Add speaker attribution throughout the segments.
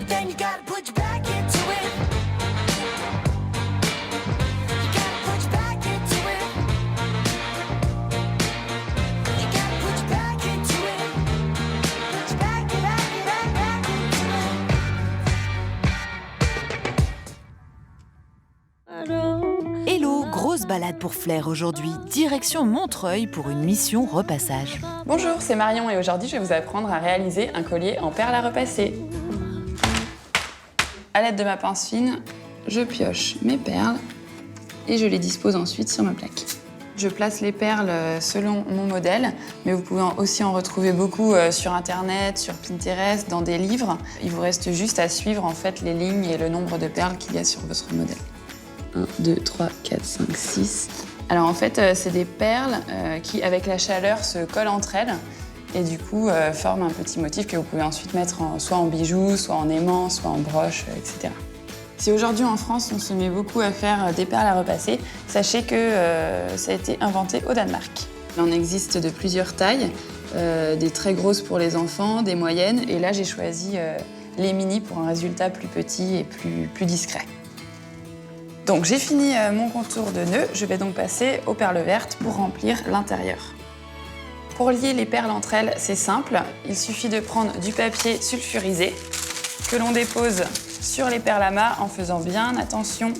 Speaker 1: but then you gotta put your back into it. You gotta put your back into it. You gotta put your back into it. Put your back into it.
Speaker 2: Hello, grosse balade pour Flair aujourd'hui, direction Montreuil pour une mission repassage.
Speaker 3: Bonjour, c'est Marion et aujourd'hui je vais vous apprendre à réaliser un collier en perles à repasser. À l'aide de ma pince fine, je pioche mes perles et je les dispose ensuite sur ma plaque. Je place les perles selon mon modèle, mais vous pouvez aussi en retrouver beaucoup sur internet, sur Pinterest, dans des livres. Il vous reste juste à suivre en fait les lignes et le nombre de perles qu'il y a sur votre modèle. 1, 2, 3, 4, 5, 6. Alors en fait, c'est des perles qui, avec la chaleur, se collent entre elles et du coup forment un petit motif que vous pouvez ensuite mettre soit en bijoux, soit en aimant, soit en broche, etc. Si aujourd'hui en France on se met beaucoup à faire des perles à repasser, sachez que ça a été inventé au Danemark. Il en existe de plusieurs tailles, des très grosses pour les enfants, des moyennes, et là j'ai choisi les mini pour un résultat plus petit et plus discret. Donc j'ai fini mon contour de nœud, je vais donc passer aux perles vertes pour remplir l'intérieur. Pour lier les perles entre elles, c'est simple, il suffit de prendre du papier sulfurisé que l'on dépose sur les perles amas en faisant bien attention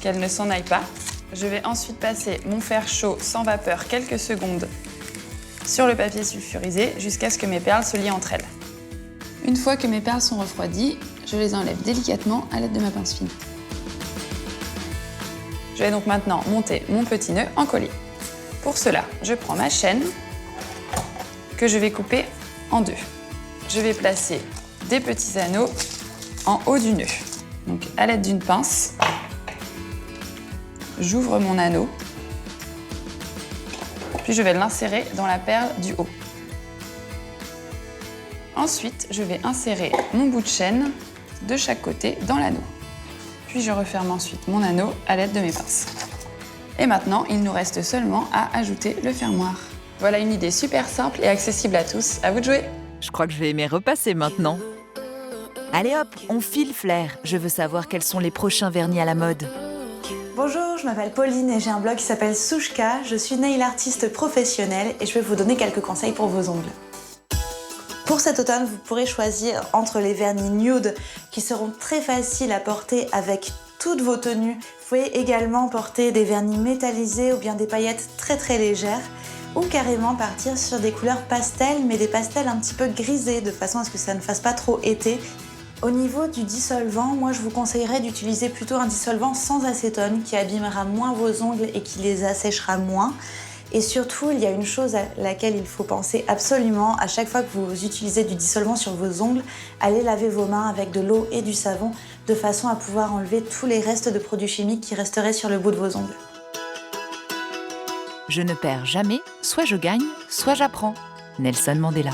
Speaker 3: qu'elles ne s'en aillent pas. Je vais ensuite passer mon fer chaud sans vapeur quelques secondes sur le papier sulfurisé jusqu'à ce que mes perles se lient entre elles. Une fois que mes perles sont refroidies, je les enlève délicatement à l'aide de ma pince fine. Je vais donc maintenant monter mon petit nœud en collier. Pour cela, je prends ma chaîne que je vais couper en deux. Je vais placer des petits anneaux en haut du nœud. Donc à l'aide d'une pince, j'ouvre mon anneau, puis je vais l'insérer dans la perle du haut. Ensuite, je vais insérer mon bout de chaîne de chaque côté dans l'anneau. Puis je referme ensuite mon anneau à l'aide de mes pinces. Et maintenant, il nous reste seulement à ajouter le fermoir. Voilà une idée super simple et accessible à tous. À vous de jouer!
Speaker 2: Je crois que je vais aimer repasser maintenant. Allez hop, on file Flair. Je veux savoir quels sont les prochains vernis à la mode.
Speaker 4: Bonjour, je m'appelle Pauline et j'ai un blog qui s'appelle Souchka. Je suis nail artiste professionnelle et je vais vous donner quelques conseils pour vos ongles. Pour cet automne, vous pourrez choisir entre les vernis nude qui seront très faciles à porter avec toutes vos tenues. Vous pouvez également porter des vernis métallisés ou bien des paillettes très très légères ou carrément partir sur des couleurs pastel mais des pastels un petit peu grisés de façon à ce que ça ne fasse pas trop été. Au niveau du dissolvant, moi je vous conseillerais d'utiliser plutôt un dissolvant sans acétone qui abîmera moins vos ongles et qui les asséchera moins. Et surtout, il y a une chose à laquelle il faut penser absolument à chaque fois que vous utilisez du dissolvant sur vos ongles, allez laver vos mains avec de l'eau et du savon de façon à pouvoir enlever tous les restes de produits chimiques qui resteraient sur le bout de vos ongles.
Speaker 2: Je ne perds jamais, soit je gagne, soit j'apprends. Nelson Mandela.